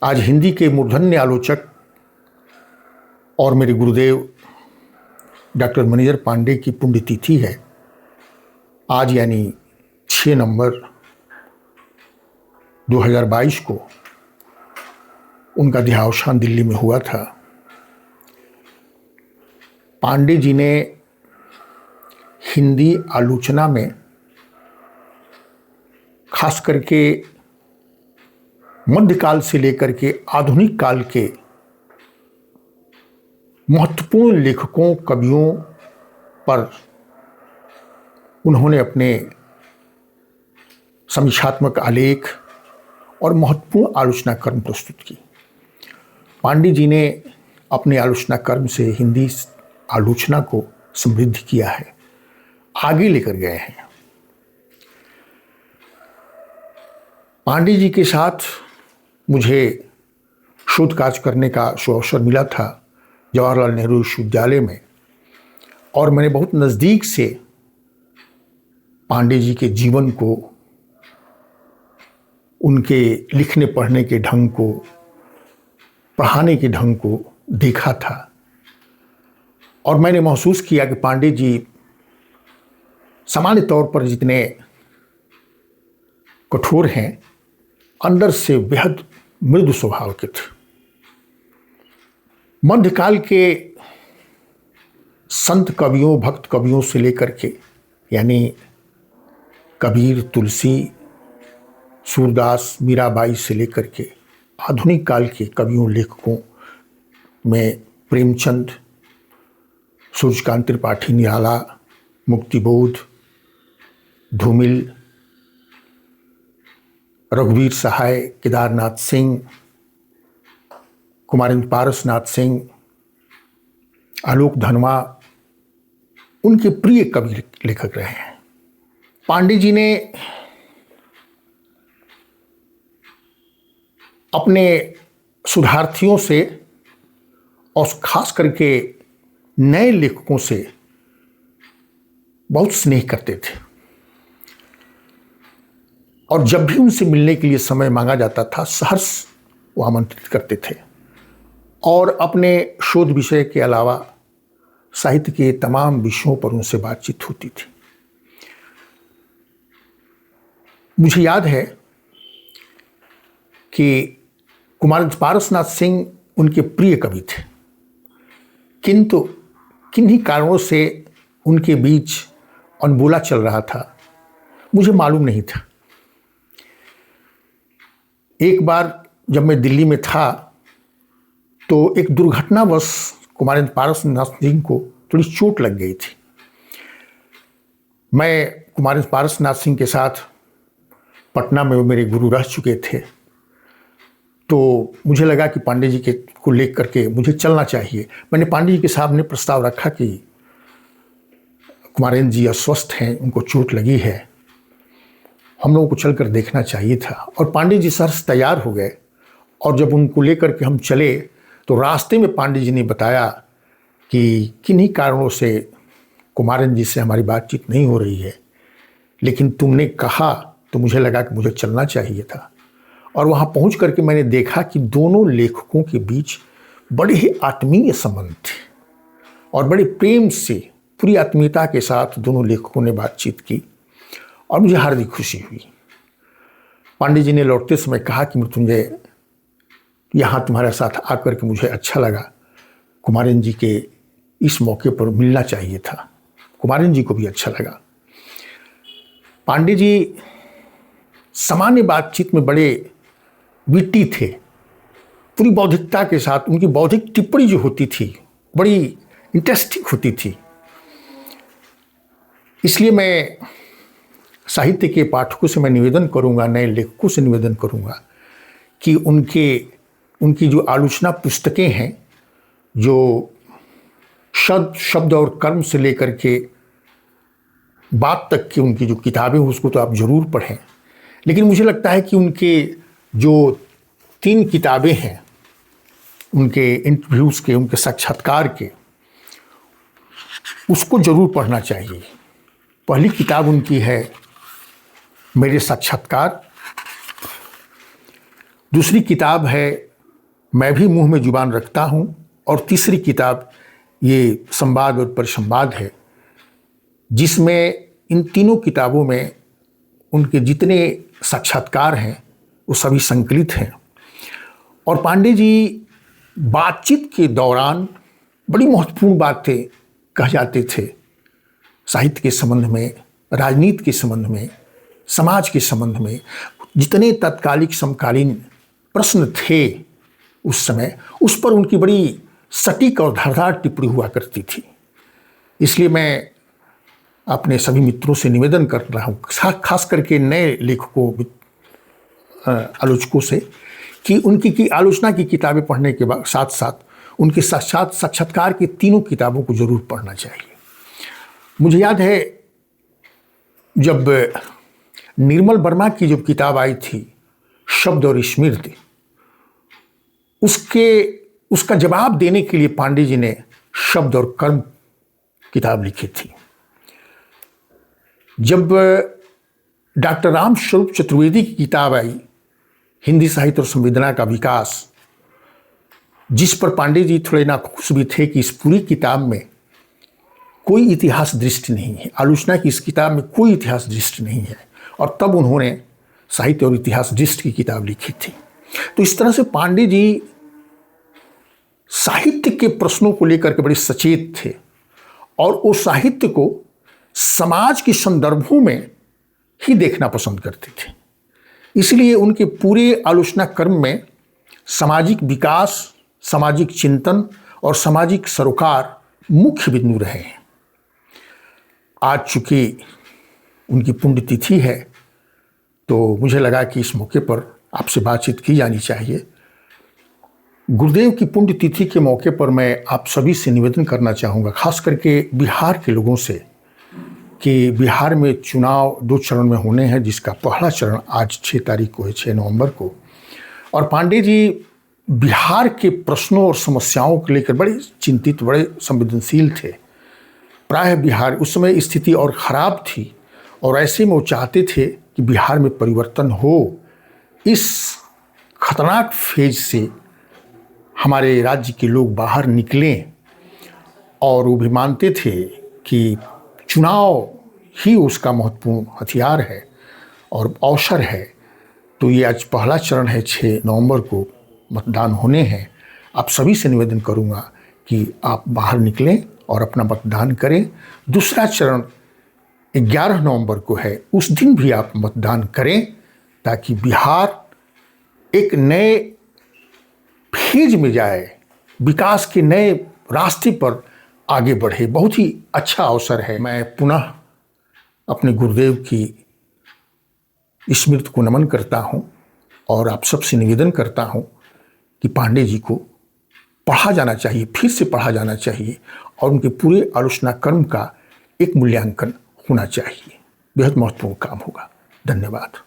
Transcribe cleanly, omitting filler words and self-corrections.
आज हिंदी के मूर्धन्य आलोचक और मेरे गुरुदेव डॉक्टर मनिंदर पांडे की पुण्यतिथि है। आज यानी 6 नवंबर 2022 को उनका देहावसान दिल्ली में हुआ था। पांडे जी ने हिंदी आलोचना में खास करके मध्यकाल से लेकर के आधुनिक काल के महत्वपूर्ण लेखकों कवियों पर उन्होंने अपने समीक्षात्मक आलेख और महत्वपूर्ण आलोचना कर्म प्रस्तुत की। पांडे जी ने अपने आलोचना कर्म से हिंदी आलोचना को समृद्ध किया है, आगे लेकर गए हैं। पांडे जी के साथ मुझे शोध कार्य करने का अवसर मिला था जवाहरलाल नेहरू विश्वविद्यालय में, और मैंने बहुत नज़दीक से पांडे जी के जीवन को, उनके लिखने पढ़ने के ढंग को, पढ़ाने के ढंग को देखा था। और मैंने महसूस किया कि पांडे जी सामान्य तौर पर जितने कठोर हैं, अंदर से बेहद मृदु स्वभाव के थे। मध्यकाल के संत कवियों, भक्त कवियों से लेकर के, यानी कबीर, तुलसी, सूरदास, मीराबाई से लेकर के आधुनिक काल के कवियों, लेखकों में प्रेमचंद, सूर्यकांत त्रिपाठी, निराला, मुक्तिबोध, धूमिल, रघुवीर सहाय, केदारनाथ सिंह, कुमारेंद्र पारसनाथ सिंह, आलोक धनवा उनके प्रिय कवि लेखक रहे हैं। पांडे जी ने अपने शोधार्थियों से और खास करके नए लेखकों से बहुत स्नेह करते थे, और जब भी उनसे मिलने के लिए समय मांगा जाता था, सहर्ष वो आमंत्रित करते थे। और अपने शोध विषय के अलावा साहित्य के तमाम विषयों पर उनसे बातचीत होती थी। मुझे याद है कि कुमारेंद्र पारसनाथ सिंह उनके प्रिय कवि थे, किंतु किन्हीं कारणों से उनके बीच अनबोला चल रहा था, मुझे मालूम नहीं था। एक बार जब मैं दिल्ली में था तो एक दुर्घटनावश कुमारेंद्र पारसनाथ सिंह को थोड़ी चोट लग गई थी। मैं कुमारेंद्र पारसनाथ सिंह के साथ पटना में मेरे गुरु रह चुके थे, तो मुझे लगा कि पांडे जी को लेकर के मुझे चलना चाहिए। मैंने पांडे जी के सामने प्रस्ताव रखा कि कुमारेंद्र जी अस्वस्थ हैं, उनको चोट लगी है, हम लोगों को चलकर देखना चाहिए था। और पांडे जी सहर्ष तैयार हो गए, और जब उनको लेकर के हम चले तो रास्ते में पांडे जी ने बताया कि किन्हीं कारणों से कुमारेंद्र जी से हमारी बातचीत नहीं हो रही है, लेकिन तुमने कहा तो मुझे लगा कि मुझे चलना चाहिए था। और वहाँ पहुँच करके मैंने देखा कि दोनों लेखकों के बीच बड़े ही आत्मीय संबंध थे, और बड़े प्रेम से, पूरी आत्मीयता के साथ दोनों लेखकों ने बातचीत की, और मुझे हार्दिक खुशी हुई। पांडे जी ने लौटते समय कहा कि मुझे यहाँ तुम्हारे साथ आकर के मुझे अच्छा लगा, कुमारेंद्र जी के इस मौके पर मिलना चाहिए था। कुमारेंद्र जी को भी अच्छा लगा। पांडे जी सामान्य बातचीत में बड़े विट्टी थे, पूरी बौद्धिकता के साथ। उनकी बौद्धिक टिप्पणी जो होती थी बड़ी इंटरेस्टिंग होती थी। इसलिए मैं साहित्य के पाठकों से मैं निवेदन करूंगा, नए लेखकों से निवेदन करूंगा कि उनकी जो आलोचना पुस्तकें हैं, जो शब्द और कर्म से लेकर के बात तक की उनकी जो किताबें हैं, उसको तो आप ज़रूर पढ़ें। लेकिन मुझे लगता है कि उनके जो 3 किताबें हैं, उनके इंटरव्यूज़ के, उनके साक्षात्कार के, उसको ज़रूर पढ़ना चाहिए। पहली किताब उनकी है मेरे साक्षात्कार, दूसरी किताब है मैं भी मुंह में जुबान रखता हूं। और तीसरी किताब ये संवाद और परिसंवाद है, जिसमें इन तीनों किताबों में उनके जितने साक्षात्कार हैं वो सभी संकलित हैं। और पांडे जी बातचीत के दौरान बड़ी महत्वपूर्ण बातें कह जाते थे, साहित्य के संबंध में, राजनीति के संबंध में, समाज के संबंध में। जितने तत्कालिक समकालीन प्रश्न थे उस समय, उस पर उनकी बड़ी सटीक और धारदार टिप्पणी हुआ करती थी। इसलिए मैं अपने सभी मित्रों से निवेदन कर रहा हूँ, खास करके नए लेखकों, आलोचकों से, कि उनकी की आलोचना की किताबें पढ़ने के बाद साथ साथ उनके साक्षात्कार की तीनों किताबों को जरूर पढ़ना चाहिए। मुझे याद है जब निर्मल वर्मा की जो किताब आई थी शब्द और स्मृति, उसका जवाब देने के लिए पांडे जी ने शब्द और कर्म किताब लिखी थी। जब डॉक्टर रामस्वरूप चतुर्वेदी की किताब आई हिंदी साहित्य और संवेदना का विकास, जिस पर पांडे जी थोड़े नाखुश भी थे कि इस पूरी किताब में कोई इतिहास दृष्टि नहीं है, आलोचना की इस किताब में कोई इतिहास दृष्टि नहीं है, और तब उन्होंने साहित्य और इतिहास दृष्टि की किताब लिखी थी। तो इस तरह से पांडे जी साहित्य के प्रश्नों को लेकर के बड़े सचेत थे और उस साहित्य को समाज के संदर्भों में ही देखना पसंद करते थे। इसलिए उनके पूरे आलोचना क्रम में सामाजिक विकास, सामाजिक चिंतन और सामाजिक सरोकार मुख्य बिंदु रहे हैं। आज चूंकि उनकी पुण्यतिथि है, तो मुझे लगा कि इस मौके पर आपसे बातचीत की जानी चाहिए। गुरुदेव की पुण्यतिथि के मौके पर मैं आप सभी से निवेदन करना चाहूँगा, खास करके बिहार के लोगों से, कि बिहार में चुनाव 2 चरण में होने हैं, जिसका पहला चरण आज 6 तारीख को है, 6 नवंबर को। और पांडे जी बिहार के प्रश्नों और समस्याओं को लेकर बड़े चिंतित, बड़े संवेदनशील थे। प्रायः बिहार उस समय स्थिति और ख़राब थी, और ऐसे में वो चाहते थे कि बिहार में परिवर्तन हो, इस खतरनाक फेज से हमारे राज्य के लोग बाहर निकलें। और वो भी मानते थे कि चुनाव ही उसका महत्वपूर्ण हथियार है और अवसर है। तो ये आज पहला चरण है, 6 नवंबर को मतदान होने हैं। आप सभी से निवेदन करूंगा कि आप बाहर निकलें और अपना मतदान करें। दूसरा चरण 11 नवंबर को है, उस दिन भी आप मतदान करें, ताकि बिहार एक नए फेज में जाए, विकास के नए रास्ते पर आगे बढ़े। बहुत ही अच्छा अवसर है। मैं पुनः अपने गुरुदेव की स्मृति को नमन करता हूं और आप सबसे निवेदन करता हूं कि पांडे जी को पढ़ा जाना चाहिए, फिर से पढ़ा जाना चाहिए, और उनके पूरे आलोचना कर्म का एक मूल्यांकन होना चाहिए। बेहद महत्वपूर्ण काम होगा। धन्यवाद।